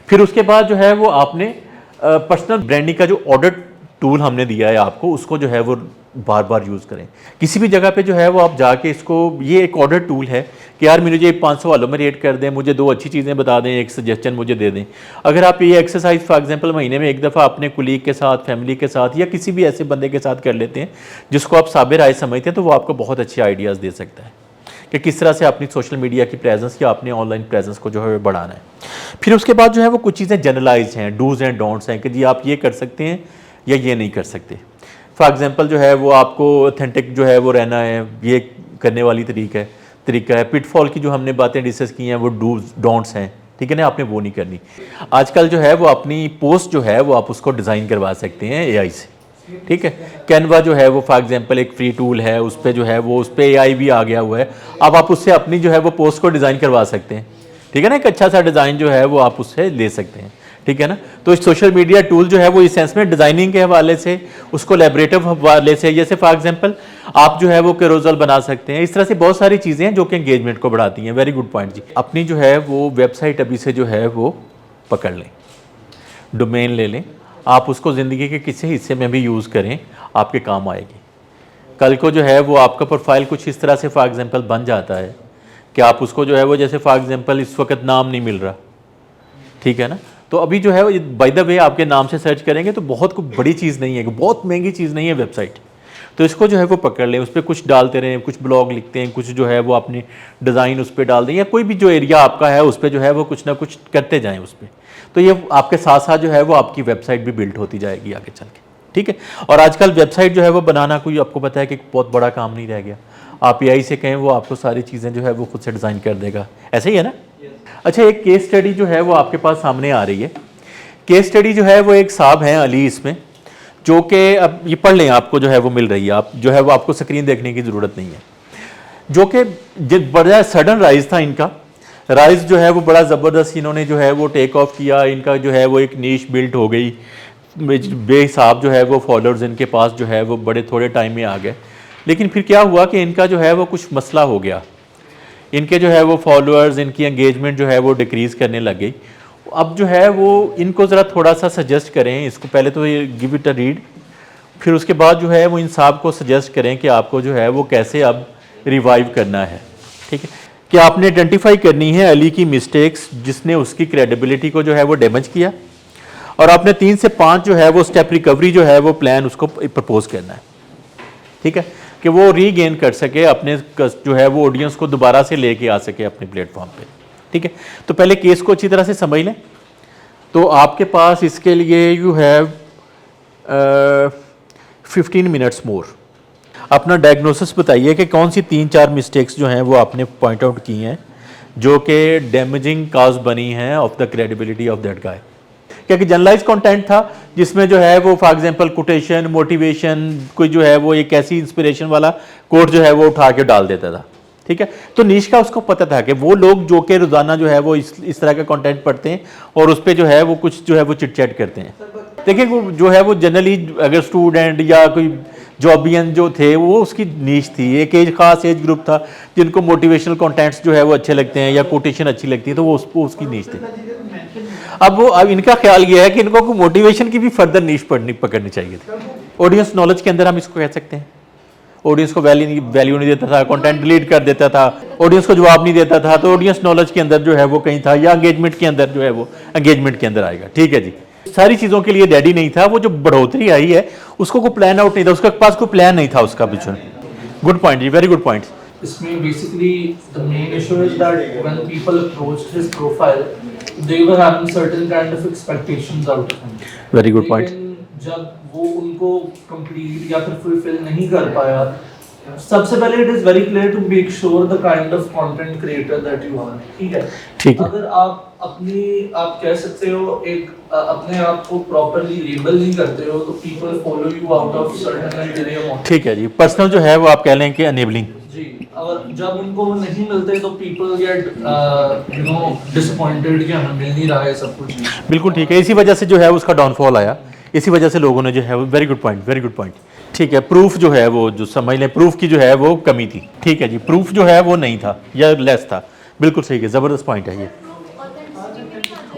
फिर उसके बाद जो है वो आपने पर्सनल ब्रांडिंग का जो ऑडिट टूल हमने दिया है आपको, उसको जो है वो बार बार यूज़ करें। किसी भी जगह पे जो है वो आप जाके इसको, ये एक ऑर्डर टूल है कि यार मुझे 500 वालों में रेट कर दें, मुझे 2 अच्छी चीज़ें बता दें, एक सजेशन मुझे दे दें। अगर आप ये एक्सरसाइज फॉर एग्जांपल महीने में एक दफ़ा अपने कुलीग के साथ, फैमिली के साथ या किसी भी ऐसे बंदे के साथ कर लेते हैं जिसको आप साबिर राय समझते हैं, तो वो आपको बहुत अच्छे आइडियाज़ दे सकता है कि किस तरह से अपनी सोशल मीडिया की प्रेजेंस या अपने ऑनलाइन प्रेजेंस को जो है बढ़ाना है। फिर उसके बाद जो है वो कुछ चीज़ें जनरलाइज हैं, डूज एंड डोंट्स हैं कि जी आप ये कर सकते हैं या ये नहीं कर सकते। फॉर एग्जांपल जो है वो आपको ऑथेंटिक जो है वो रहना है, ये करने वाली तरीका है। पिटफॉल की जो हमने बातें डिस्कस की हैं वो डूज डोंट्स हैं, ठीक है ना, आपने वो नहीं करनी। आजकल जो है वो अपनी पोस्ट जो है वो आप उसको डिज़ाइन करवा सकते हैं एआई से, ठीक है। कैनवा जो है वो फॉर एग्जांपल एक फ्री टूल है, उस पर जो है वो उस पर एआई भी आ गया हुआ है। अब आप उससे अपनी जो है वो पोस्ट को डिज़ाइन करवा सकते हैं, ठीक है ना। एक अच्छा सा डिज़ाइन जो है वो आप उससे ले सकते हैं, ठीक है ना। तो इस सोशल मीडिया टूल जो है वो इस सेंस में डिज़ाइनिंग के हवाले से, उसको लैबोरेटिव हवाले से, जैसे फॉर एग्जांपल आप जो है वो कैरोसेल बना सकते हैं। इस तरह से बहुत सारी चीज़ें हैं जो कि एंगेजमेंट को बढ़ाती हैं। वेरी गुड पॉइंट जी। अपनी जो है वो वेबसाइट अभी से जो है वो पकड़ लें, डोमेन ले लें, आप उसको ज़िंदगी के किसी हिस्से में भी यूज़ करें, आपके काम आएगी। कल को जो है वो आपका प्रोफाइल कुछ इस तरह से फॉर एग्जांपल बन जाता है कि आप उसको जो है वो, जैसे फॉर एग्जांपल इस वक्त नाम नहीं मिल रहा, ठीक है ना, तो अभी जो है वो बाय द वे आपके नाम से सर्च करेंगे तो बहुत कोई बड़ी चीज़ नहीं है, बहुत महंगी चीज़ नहीं है वेबसाइट। तो इसको जो है वो पकड़ लें, उस पर कुछ डालते रहें, कुछ ब्लॉग लिखते हैं, कुछ जो है वो अपनी डिज़ाइन उस पर डाल दें, या कोई भी जो एरिया आपका है उस पर जो है वो कुछ ना कुछ करते जाएँ उस पर। तो ये आपके साथ साथ जो है वो आपकी वेबसाइट भी बिल्ड होती जाएगी आगे चल के, ठीक है। और आजकल वेबसाइट जो है वो बनाना कोई, आपको पता है कि बहुत बड़ा काम नहीं रह गया। आप एआई से कहें वो आपको सारी चीज़ें जो है वो खुद से डिज़ाइन कर देगा, ऐसे ही है ना। अच्छा, एक केस स्टडी जो है वो आपके पास सामने आ रही है। केस स्टडी जो है वो एक साहब हैं अली, इसमें जो कि अब ये पढ़ लें, आपको जो है वो मिल रही है, आप जो है वो आपको स्क्रीन देखने की ज़रूरत नहीं है। जो कि बड़ा सडन राइज था इनका, राइज जो है वो बड़ा ज़बरदस्त इन्होंने जो है वो टेक ऑफ किया, इनका जो है वो एक नीश बिल्ट हो गई, बेहिसाब जो है वो फॉलोअर्स इनके पास जो है वो बड़े थोड़े टाइम में आ गए। लेकिन फिर क्या हुआ कि इनका जो है वो कुछ मसला हो गया, इनके जो है वो फॉलोअर्स, इनकी एंगेजमेंट जो है वो डिक्रीज़ करने लग गई। अब जो है वो इनको ज़रा थोड़ा सा सजेस्ट करें, इसको पहले तो ये गिव इट अ रीड, फिर उसके बाद जो है वो इन साहब को सजेस्ट करें कि आपको जो है वो कैसे अब रिवाइव करना है, ठीक है। कि आपने आइडेंटिफाई करनी है अली की मिस्टेक्स जिसने उसकी क्रेडिबिलिटी को जो है वो डैमेज किया, और आपने 3 से 5 जो है वो स्टेप रिकवरी जो है वो प्लान उसको प्रपोज करना है, ठीक है, कि वो रीगेन कर सके अपने जो है वो ऑडियंस को दोबारा से लेके आ सके अपने प्लेटफॉर्म पे, ठीक है। तो पहले केस को अच्छी तरह से समझ लें। तो आपके पास इसके लिए यू हैव 15 मिनट्स मोर। अपना डायग्नोसिस बताइए कि कौन सी 3-4 मिस्टेक्स जो हैं वो आपने पॉइंट आउट की हैं जो कि डैमेजिंग काज बनी हैं of the credibility of that guy. क्योंकि जनरलाइज कंटेंट था जिसमें जो है वो फॉर एग्जांपल कोटेशन, मोटिवेशन, कोई जो है वो एक ऐसी इंस्पिरेशन वाला कोट जो है वो उठा के डाल देता था, ठीक है। तो नीश का उसको पता था कि वो लोग जो कि रोज़ाना जो है वो इस तरह का कंटेंट पढ़ते हैं और उस पर जो है वो कुछ जो है वो चिट-चैट करते हैं। देखिए वो जो है वो जनरली अगर स्टूडेंट या कोई जॉबियन जो थे वो उसकी नीश थी, एक खास एज ग्रुप था जिनको मोटिवेशनल कंटेंट्स जो है वो अच्छे लगते हैं या कोटेशन अच्छी लगती है, तो वो उसकी नीश थी। अब इनका ख्याल ये है कि इनको मोटिवेशन की भी फर्दर नीश पकड़नी चाहिए थी, ऑडियंस नॉलेज के अंदर हम इसको कह सकते हैं। ऑडियंस को वैल्यू नहीं देता था, कंटेंट डिलीट कर देता था, ऑडियंस को जवाब नहीं देता था, तो ऑडियंस नॉलेज के अंदर जो है वो कहीं था, या एंगेजमेंट के अंदर जो है वो एंगेजमेंट के अंदर आएगा। ठीक है जी, सारी चीज़ों के लिए रेडी नहीं था। वो जो बढ़ोतरी आई है उसको कोई प्लान आउट नहीं था, उसके पास कोई प्लान नहीं था उसका पीछे। गुड पॉइंट जी, वेरी गुड पॉइंट। इसमें basically the main issue is that when people approached his profile they were having certain kind of expectations out of him. Very good point. जब वो उनको कंप्लीट या फिर फुलफिल नहीं कर पाया, सबसे पहले it is very clear to make sure the kind of content creator that you are. ठीक है, ठीक है। अगर आप कह सकते हो एक अपने आप को प्रॉपर्ली लेबल नहीं करते हो तो people follow you out of certain criteria. ठीक है जी, पर्सनल जो है वो आप कह लें कि अनेबलिंग जी, और जब उनको वो नहीं मिलते तो पीपल गेट डिसअपॉइंटेड कि हमें मिल नहीं रहा है सब कुछ। बिल्कुल ठीक है, इसी वजह से जो है उसका डाउनफॉल आया, इसी वजह से लोगों ने जो है, very good point, very good point. ठीक है, प्रूफ जो है वो जो समझ लें प्रूफ की जो है वो कमी थी। ठीक है जी, प्रूफ जो है वो नहीं था या लेस था। बिल्कुल सही है, ज़बरदस्त पॉइंट है ये।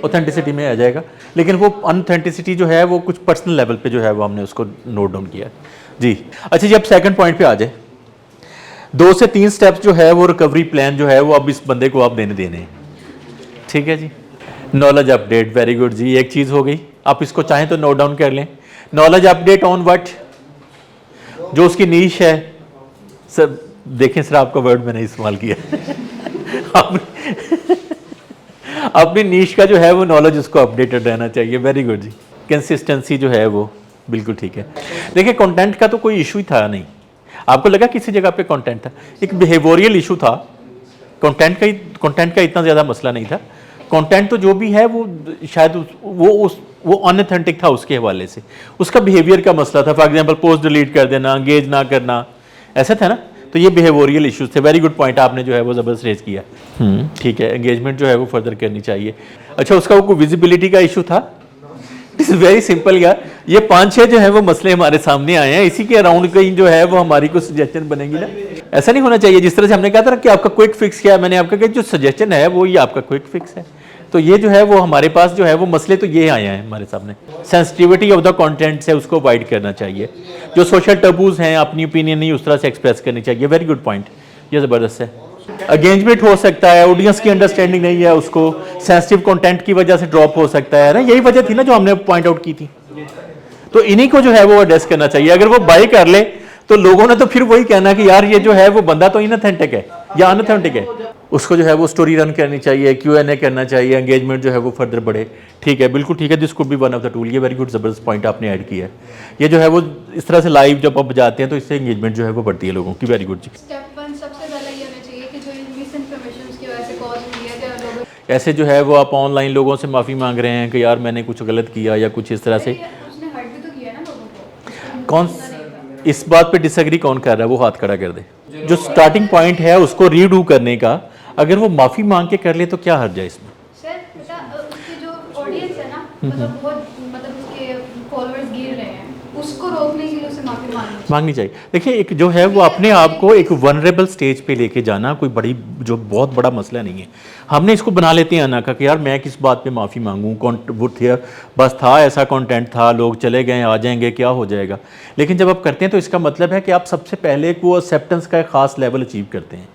ऑथेंटिसिटी में आ जाएगा, लेकिन वो अनऑथेंटिसिटी जो है वो कुछ पर्सनल लेवल पे जो है वो हमने उसको नोट डाउन किया जी। अच्छा जी, अब सेकंड पॉइंट पे आ जाए। 2 से 3 स्टेप्स जो है वो रिकवरी प्लान जो है वो अब इस बंदे को आप देने हैं। ठीक है जी, नॉलेज अपडेट, वेरी गुड जी, एक चीज़ हो गई। आप इसको चाहें तो नोट डाउन कर लें। नॉलेज अपडेट ऑन व्हाट, जो उसकी नीश है। सर देखें सर, आपका वर्ड मैंने इस्तेमाल किया अपनी नीश का जो है वो नॉलेज उसको अपडेटेड रहना चाहिए। वेरी गुड जी, कंसिस्टेंसी जो है वो बिल्कुल ठीक है। देखिए, कंटेंट का तो कोई इशू ही था नहीं। आपको लगा किसी जगह पे कंटेंट था, एक बिहेवियरल इशू था। कंटेंट का इतना ज़्यादा मसला नहीं था। कंटेंट तो जो भी है वो शायद वो अनऑथेंटिक था उसके हवाले से, उसका बिहेवियर का मसला था। फॉर एग्जांपल पोस्ट डिलीट कर देना, एंगेज ना करना, ऐसा था ना। तो ये बिहेवियरल इश्यूज थे। वेरी गुड पॉइंट आपने जो है वो ज़बरदस्त रेज किया। ठीक है, एंगेजमेंट जो है वो फर्दर करनी चाहिए। अच्छा, उसका वो विजिबिलिटी का इशू था। इट्स वेरी सिंपल यार, ये 5-6 जो है वो मसले हमारे सामने आए हैं, इसी के अराउंड कहीं जो है वो हमारी कुछ सजेशन बनेगी ना। ऐसा नहीं होना चाहिए जिस तरह से हमने कहा था कि आपका क्विक फिक्स क्या है। मैंने आपका कहा जो सजेशन है वो ये आपका क्विक फिक्स है। तो ये जो है वो हमारे पास जो है वो मसले तो ये आए हैं हमारे सामने। सेंसिटिविटी ऑफ द कंटेंट है उसको अवॉइड करना चाहिए। जो सोशल टबूज हैं, अपनी ओपिनियन नहीं उस तरह से एक्सप्रेस करनी चाहिए। वेरी गुड पॉइंट, ये ज़बरदस्त है। एंगेजमेंट हो सकता है, ऑडियंस की अंडरस्टैंडिंग नहीं है, उसको सेंसिटिव कंटेंट की वजह से ड्रॉप हो सकता है ना। यही वजह थी ना जो हमने पॉइंट आउट की थी। तो इन्हीं को जो है वो एड्रेस करना चाहिए। अगर वो बाय कर ले तो लोगों ने तो फिर वही कहना कि यार ये जो है वो बंदा तो इनऑथेंटिक है या अनऑथेंटिक है। उसको जो है वो स्टोरी रन करनी चाहिए, Q&A करना चाहिए, एंगेजमेंट जो है वो फर्दर बढ़े। ठीक है, बिल्कुल ठीक है, this could be one of the tool. ये वेरी गुड, ज़बरदस्त पॉइंट आपने ऐड किया है। ये जो है वो इस तरह से लाइव जब आप जाते हैं तो इससे एंगेजमेंट जो है वो बढ़ती है लोगों की। वेरी गुड जी। स्टेप 1 सबसे पहले ये होना चाहिए कि जो मिस इन्फॉर्मेशन की वजह से कॉज हुई है, जो लोग ऐसे जो है वो आप ऑनलाइन लोगों से माफ़ी मांग रहे हैं कि यार मैंने कुछ गलत किया या कुछ इस तरह से। उसने हर्ट भी तो किया ना लोगों को। कौन इस बात पे डिसएग्री कौन कर रहा है, वो हाथ खड़ा कर दे। जो स्टार्टिंग पॉइंट है उसको रीडू करने का, अगर वो माफ़ी मांग के कर ले तो क्या हर्ज है इसमें। सर पता उसकी जो ऑडियंस है ना, मतलब बहुत उसके फॉलोअर्स गिर रहे हैं, उसको रोकने के लिए उसे माफी मांगनी चाहिए। देखिए, एक जो है वो अपने आप को एक वनरेबल स्टेज पे लेके जाना कोई बड़ी जो बहुत बड़ा मसला नहीं है। हमने इसको बना लेते हैं ना कि यार मैं किस बात पे माफ़ी मांगूं, वो थे बस था ऐसा कंटेंट था, लोग चले गए, आ जाएंगे, क्या हो जाएगा। लेकिन जब आप करते हैं तो इसका मतलब है कि आप सबसे पहले वो एक्सेप्टेंस का एक ख़ास लेवल अचीव करते हैं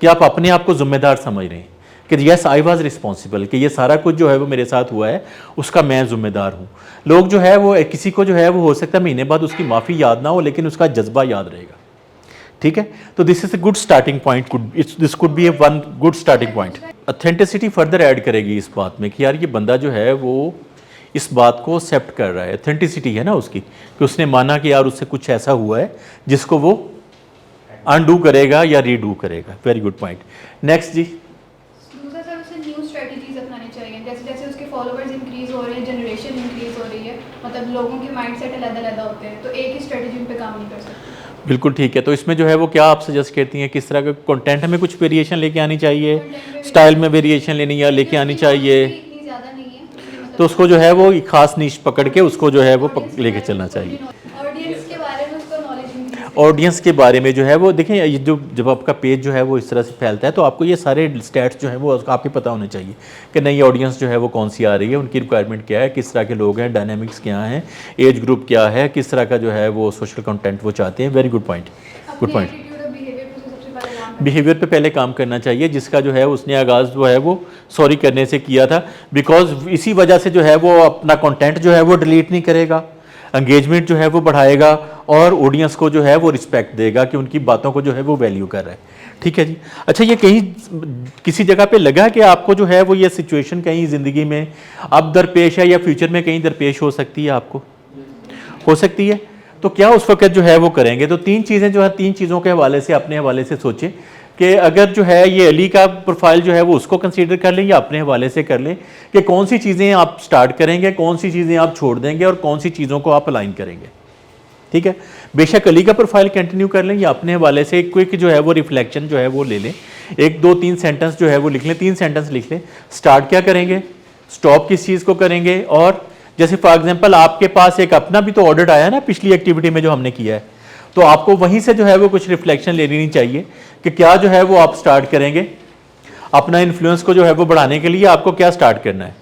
कि आप अपने आप को जिम्मेदार समझ रहे हैं कि येस आई वाज रिस्पॉन्सिबल, कि ये सारा कुछ जो है वो मेरे साथ हुआ है उसका मैं जिम्मेदार हूँ। लोग जो है वो किसी को जो है वो हो सकता है महीने बाद उसकी माफ़ी याद ना हो, लेकिन उसका जज्बा याद रहेगा। ठीक है, तो this is a good starting point, this could B A one good starting point. Authenticity further add करेगी इस बात में कि यार ये बंदा जो है वो इस बात को एक्सेप्ट कर रहा है। ऑथेंटिसिटी है ना उसकी, कि उसने माना कि यार उससे कुछ ऐसा हुआ है जिसको वो अनडू करेगा या रीडू करेगा। Very good point. नेक्स्ट जी। दूसरा सर उसे न्यू स्ट्रेटजीज अपनानी चाहिए। जैसे जैसे उसके फॉलोअर्स इंक्रीज हो रहे हैं, जनरेशन इंक्रीज हो रही है, मतलब लोगों के माइंडसेट अलग-अलग होते हैं, तो एक ही स्ट्रेटजी पे काम नहीं कर सकते। बिल्कुल ठीक है, तो इसमें जो है वो क्या आप सजेस्ट करती हैं, किस तरह का कंटेंट हमें कुछ वेरिएशन लेके आनी चाहिए, स्टाइल में वेरिएशन लेनी या लेके आनी चाहिए, तो उसको जो है वो एक खास नीश पकड़ के उसको जो है वो लेके चलना चाहिए। ऑडियंस के बारे में जो है वो देखें, ये जो जब आपका पेज जो है वो इस तरह से फैलता है तो आपको ये सारे स्टैट्स जो है वो आपके पता होने चाहिए कि नई ऑडियंस जो है वो कौन सी आ रही है, उनकी रिक्वायरमेंट क्या है, किस तरह के लोग हैं, डायनामिक्स क्या हैं, एज ग्रुप क्या है, किस तरह का जो है वो सोशल कंटेंट वो चाहते हैं। Very good point, good point. Behaviour पे पहले काम करना चाहिए, जिसका जो है उसने आगाज़ जो है वो सॉरी करने से किया था, बिकॉज इसी वजह से जो है वो अपना कंटेंट जो है वो डिलीट नहीं करेगा, एंगेजमेंट जो है वो बढ़ाएगा और ऑडियंस को जो है वो रिस्पेक्ट देगा कि उनकी बातों को जो है वो वैल्यू कर रहा है। ठीक है जी। अच्छा, ये कहीं किसी जगह पे लगा कि आपको जो है वो ये सिचुएशन कहीं ज़िंदगी में अब दरपेश है या फ्यूचर में कहीं दरपेश हो सकती है, आपको हो सकती है, तो क्या उस वक्त जो है वो करेंगे? तो तीन चीज़ें जो है, तीन चीज़ों के हवाले से अपने हवाले से सोचें कि अगर जो है ये अली का प्रोफाइल जो है वो उसको कंसीडर कर लें या अपने हवाले से कर लें कि कौन सी चीज़ें आप स्टार्ट करेंगे, कौन सी चीज़ें आप छोड़ देंगे और कौन सी चीज़ों को आप अलाइन करेंगे। ठीक है, बेशक अली का प्रोफाइल कंटिन्यू कर लें या अपने हवाले से एक क्विक जो है वो रिफ्लेक्शन जो है वो ले लें, 1 2 3 सेंटेंस जो है वो लिख लें, 3 सेंटेंस लिख लें। स्टार्ट क्या करेंगे, स्टॉप किस चीज़ को करेंगे, और जैसे फॉर एग्जांपल आपके पास एक अपना भी तो ऑडिट आया ना पिछली एक्टिविटी में जो हमने किया है, तो आपको वहीं से जो है वो कुछ रिफ्लेक्शन ले लेनी चाहिए कि क्या जो है वो आप स्टार्ट करेंगे अपना इन्फ्लुएंस को जो है वो बढ़ाने के लिए, आपको क्या स्टार्ट करना है।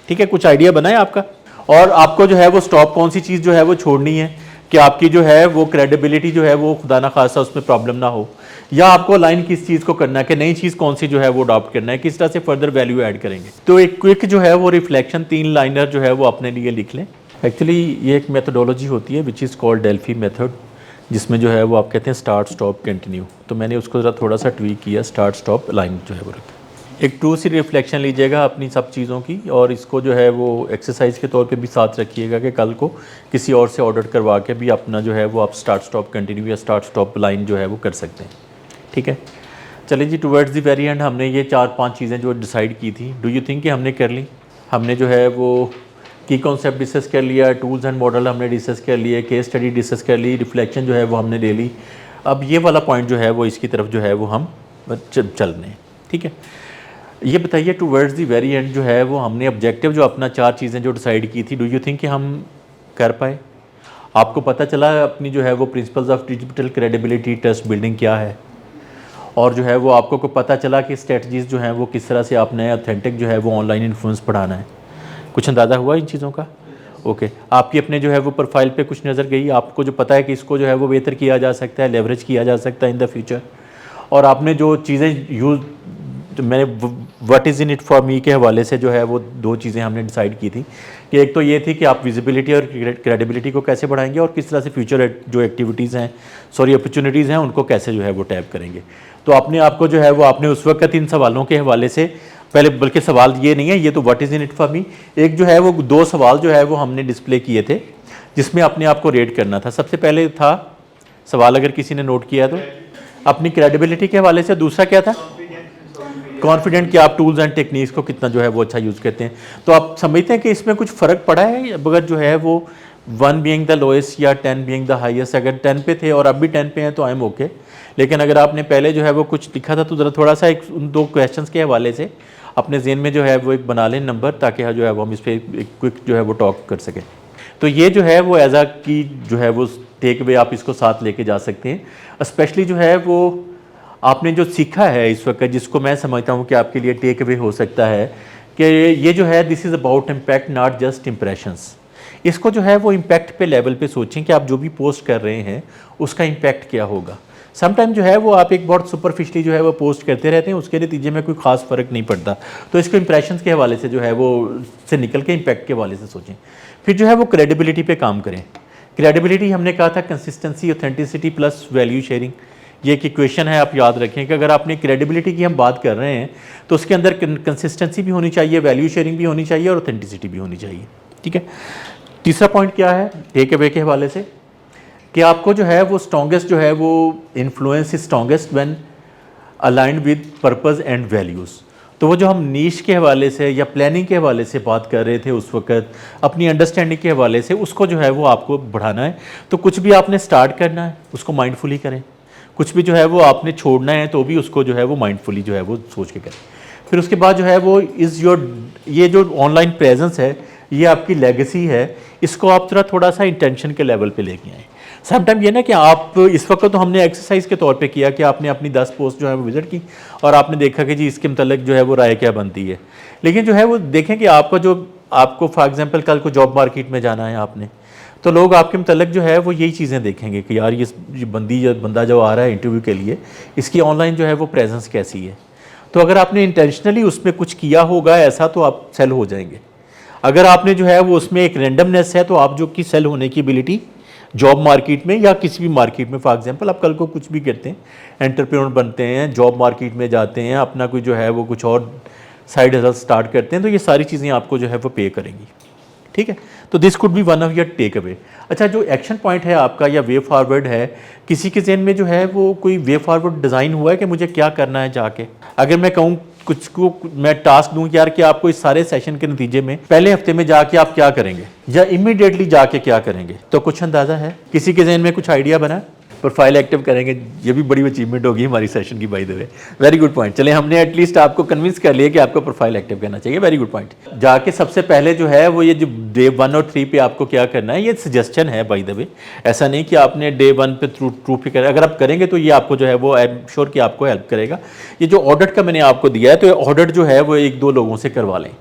ठीक है, कुछ आइडिया बनाए आपका, और आपको जो है वो स्टॉप कौन सी चीज़ जो है वो छोड़नी है कि आपकी जो है वो क्रेडिबिलिटी जो है वो खुदा ना खासा उसमें प्रॉब्लम ना हो, या आपको लाइन किस चीज़ को करना है कि नई चीज़ कौन सी जो है वो अडॉप्ट करना है, किस तरह से फर्दर वैल्यू ऐड करेंगे। तो एक क्विक जो है वो रिफ्लेक्शन 3 लाइनर जो है वो अपने लिए लिख लें। एक्चुअली ये एक मेथोडोलॉजी होती है which is called Delphi method, जिसमें जो है वो आप कहते हैं स्टार्ट स्टॉप कंटिन्यू, तो मैंने उसको ज़रा थोड़ा सा ट्वीक किया, स्टार्ट स्टॉप लाइन जो है वो रखा। एक ट्रू सी रिफ्लेक्शन लीजिएगा अपनी सब चीज़ों की, और इसको जो है वो एक्सरसाइज के तौर पे भी साथ रखिएगा कि कल को किसी और से ऑर्डर करवा के भी अपना जो है वो आप स्टार्ट स्टॉप कंटिन्यू या स्टार्ट स्टॉप लाइन जो है वो कर सकते हैं। ठीक है, चलिए जी, टुवर्ड्स द वेरी एंड हमने ये 4-5 चीज़ें जो डिसाइड की थी, डू यू थिंक कि हमने कर ली? हमने जो है वो की कॉन्सेप्ट डिस्कस कर लिया, टूल्स एंड मॉडल हमने डिस्कस कर लिए, केस स्टडी डिस्कस कर ली, रिफ्लेक्शन जो है वो हमने ले ली। अब ये वाला पॉइंट जो है वो इसकी तरफ जो है वो हम चल रहे हैं। ठीक है, ये बताइए टुवर्ड्स द वेरी एंड जो है वो हमने ऑब्जेक्टिव जो अपना 4 चीज़ें जो डिसाइड की थी, डू यू थिंक कि हम कर पाए? आपको पता चला अपनी जो है वो principles of digital credibility trust building क्या है, और जो है वो आपको को पता चला कि स्ट्रेटजीज़ जो हैं वो किस तरह से आपने ऑथेंटिक जो है वो ऑनलाइन इन्फ्लुएंस बढ़ाना है? कुछ अंदाज़ा हुआ इन चीज़ों का? ओके, आपकी अपने जो है वो प्रोफाइल पे कुछ नज़र गई, आपको जो पता है कि इसको जो है वो बेहतर किया जा सकता है, लेवरेज किया जा सकता है इन द फ्यूचर, और आपने जो चीज़ें यूज़, मैंने what is in it for me के हवाले से जो है वो 2 चीज़ें हमने डिसाइड की थी कि एक तो ये थी कि आप विजिबिलिटी और क्रेडिबिलिटी को कैसे बढ़ाएंगे, और किस तरह से फ्यूचर जो एक्टिविटीज़ हैं, सॉरी अपॉर्चुनिटीज़ हैं, उनको कैसे जो है वो टैप करेंगे। तो अपने आप को जो है वो आपने उस वक्त इन सवालों के हवाले से पहले, बल्कि सवाल ये नहीं है, ये तो what is in it for me, एक जो है वो 2 सवाल जो है वो हमने डिस्प्ले किए थे जिसमें अपने आप को रेट करना था। सबसे पहले था सवाल, अगर किसी ने नोट किया तो, अपनी क्रेडिबिलिटी के हवाले से। दूसरा क्या था? कॉन्फिडेंट कि आप टूल्स एंड टेक्निक्स को कितना जो है वो अच्छा यूज़ करते हैं। तो आप समझते हैं कि इसमें कुछ फ़र्क पड़ा है, अगर जो है वो 1 बीइंग द लोएस्ट या 10 बीइंग द हाईएस्ट, अगर 10 पे थे और अब भी 10 पे हैं तो आई एम ओके। लेकिन अगर आपने पहले जो है वो कुछ लिखा था तो ज़रा थोड़ा सा एक उन 2 क्वेश्चंस के हवाले से अपने ज़हन में जो है वो एक बना लें नंबर, ताकि जो है वो हम इस पर एक क्विक जो है वो टॉक कर सकें। तो ये जो है वो एज आ की जो है वो टेक अवे आप इसको साथ लेके जा सकते हैं। स्पेशली जो है वो आपने जो सीखा है इस वक्त, जिसको मैं समझता हूँ कि आपके लिए टेक अवे हो सकता है कि ये जो है this is about impact not just impressions. इसको जो है वो इम्पैक्ट पे लेवल पे सोचें कि आप जो भी पोस्ट कर रहे हैं उसका इम्पैक्ट क्या होगा। समटाइम जो है वो आप एक बहुत सुपरफिशली जो है वो पोस्ट करते रहते हैं, उसके नतीजे में कोई ख़ास फ़र्क नहीं पड़ता। तो इसको इंप्रेशंस के हवाले से जो है वो से निकल के इम्पैक्ट के हवाले से सोचें। फिर जो है वो क्रेडिबिलिटी पे काम करें। क्रेडिबिलिटी हमने कहा था consistency, authenticity plus value sharing. ये एक इक्वेशन है, आप याद रखें कि अगर आपने क्रेडिबिलिटी की हम बात कर रहे हैं तो उसके अंदर कंसिस्टेंसी भी होनी चाहिए, वैल्यू शेयरिंग भी होनी चाहिए और ऑथेंटिसिटी भी होनी चाहिए। ठीक है, तीसरा पॉइंट क्या है टेक अवे के हवाले से, कि आपको जो है वो स्ट्रॉन्गेस्ट जो है वो influence is strongest when aligned with purpose and values. तो वो जो हम नीश के हवाले से या प्लानिंग के हवाले से बात कर रहे थे उस वक्त, अपनी अंडरस्टैंडिंग के हवाले से, उसको जो है वो आपको बढ़ाना है। तो कुछ भी आपने स्टार्ट करना है उसको माइंडफुली करें, कुछ भी जो है वो आपने छोड़ना है तो भी उसको जो है वो माइंडफुली जो है वो सोच के करें। फिर उसके बाद जो है वो इज़ योर, ये जो ऑनलाइन प्रेजेंस है ये आपकी लेगेसी है, इसको आप थोड़ा सा इंटेंशन के लेवल पे लेके आएँ। सम टाइम ये ना कि आप इस वक्त तो हमने एक्सरसाइज के तौर पे किया कि आपने अपनी 10 पोस्ट जो है वो विजिट की और आपने देखा कि जी इसके मतलब जो है वो राय क्या बनती है। लेकिन जो है वो देखें कि आपको फॉर एग्जांपल कल को जॉब मार्केट में जाना है आपने, तो लोग आपके मतलब जो है वो यही चीज़ें देखेंगे कि यार ये बंदा जो आ रहा है इंटरव्यू के लिए, इसकी ऑनलाइन जो है वो प्रेजेंस कैसी है। तो अगर आपने इंटेंशनली उसमें कुछ किया होगा ऐसा तो आप सेल हो जाएंगे। अगर आपने जो है वो उसमें एक रेंडमनेस है तो आप जो कि सेल होने की एबिलिटी जॉब मार्केट में या किसी भी मार्केट में, फॉर एग्जांपल आप कल को कुछ भी करते हैं, एंटरप्रेन्योर बनते हैं, जॉब मार्केट में जाते हैं, अपना कोई जो है वो कुछ और साइड हसल स्टार्ट करते हैं, तो ये सारी चीज़ें आपको जो है वो पे करेंगी। ठीक है, तो this could be one of your takeaway. अच्छा, जो एक्शन पॉइंट है आपका या वे फॉरवर्ड है, किसी के जहन में जो है वो कोई वे फॉरवर्ड डिज़ाइन हुआ है कि मुझे क्या करना है जाके? अगर मैं कहूँ कुछ को मैं टास्क दूं यार कि आपको इस सारे सेशन के नतीजे में पहले हफ्ते में जाके आप क्या करेंगे या इमीडिएटली जाके क्या करेंगे, तो कुछ अंदाजा है? किसी के जहन में कुछ आइडिया बना? प्रोफाइल एक्टिव करेंगे, ये भी बड़ी अचीवमेंट होगी हमारी सेशन की, by the way. Very good point. चले, हमने एटलीस्ट आपको कन्विंस कर लिया कि आपको प्रोफाइल एक्टिव करना चाहिए। Very good point. जाके सबसे पहले जो है वो ये जो डे 1 और 3 पे आपको क्या करना है, ये सजेशन है बाय द वे, ऐसा नहीं कि आपने डे 1 पे ट्रू पे करें। अगर आप करेंगे तो ये आपको जो है वो आई एम श्योर कि आपको हेल्प करेगा। ये जो ऑडिट का मैंने आपको दिया है, तो ये ऑडिट जो है वो 1-2 लोगों से करवा लें।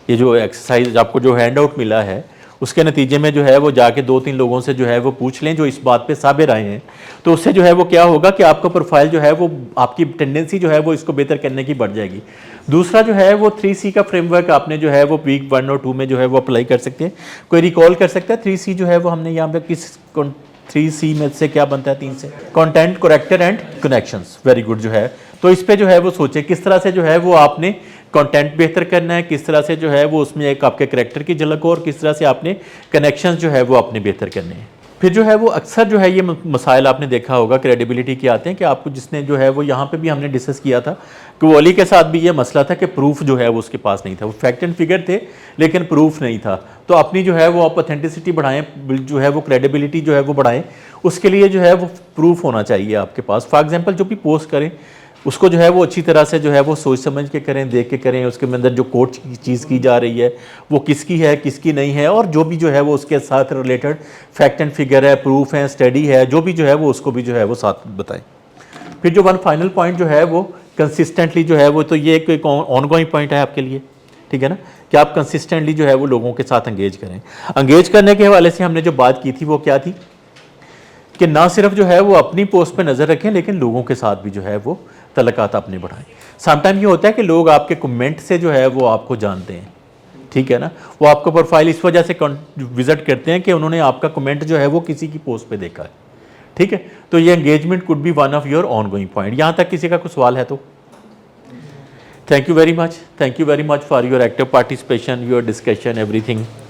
ये जो एक्सरसाइज आपको जो हैंड आउट मिला है उसके नतीजे में जो है वो जाके 2-3 लोगों से जो है वो पूछ लें जो इस बात पे साबिर आए हैं। तो उससे जो है वो क्या होगा कि आपका प्रोफाइल जो है वो आपकी टेंडेंसी जो है वो इसको बेहतर करने की बढ़ जाएगी। दूसरा जो है वो 3C का फ्रेमवर्क आपने जो है वो वीक 1 और 2 में जो है वो अप्लाई कर सकते हैं। कोई रिकॉल कर सकता है 3C जो है वो हमने यहाँ पे किस 3C में से क्या बनता है? 3 से content, character and connections. Very good. जो है तो इस पे जो है वो सोचें किस तरह से जो है वो आपने कंटेंट बेहतर करना है, किस तरह से जो है वो उसमें एक आपके कैरेक्टर की झलक हो और किस तरह से आपने कनेक्शंस जो है वो आपने बेहतर करने हैं। फिर जो है वो अक्सर जो है ये मसाइल आपने देखा होगा क्रेडिबिलिटी के आते हैं कि आपको जिसने जो है वो यहाँ पे भी हमने डिस्कस किया था कि वो अली के साथ भी ये मसला था कि प्रूफ जो है वो उसके पास नहीं था। वो फैक्ट एंड फिगर थे लेकिन प्रूफ नहीं था। तो अपनी जो है वो आप ऑथेंटिसिटी बढ़ाएं, जो है वो क्रेडिबिलिटी जो है वो बढ़ाएं, उसके लिए जो है वो प्रूफ होना चाहिए आपके पास। फॉर एग्जाम्पल जो भी पोस्ट करें उसको जो है वो अच्छी तरह से जो है वो सोच समझ के करें, देख के करें, उसके अंदर जो कोट चीज़ की जा रही है वो किसकी है किसकी नहीं है, और जो भी जो है वो उसके साथ रिलेटेड फैक्ट एंड फिगर है, प्रूफ है, स्टडी है, जो भी जो है वो उसको भी जो है वो साथ बताएं। फिर जो वन फाइनल पॉइंट जो है वो कंसिस्टेंटली जो है वो, तो ये एक ऑनगोइंग पॉइंट है आपके लिए, ठीक है ना, कि आप कंसिस्टेंटली जो है वो लोगों के साथ एंगेज करें। एंगेज करने के हवाले से हमने जो बात की थी वो क्या थी कि ना सिर्फ जो है वो अपनी पोस्ट पे नज़र रखें लेकिन लोगों के साथ भी जो है वो तलकात अपने बढ़ाएं। समटाइम ये होता है कि लोग आपके कमेंट से जो है वो आपको जानते हैं, ठीक है ना, वो आपका प्रोफाइल इस वजह से विजिट करते हैं कि उन्होंने आपका कमेंट जो है वो किसी की पोस्ट पे देखा है, ठीक है। तो ये engagement could be one of your on going point. यहाँ तक किसी का कोई सवाल है तो thank you very much for your active participation, your discussion, everything.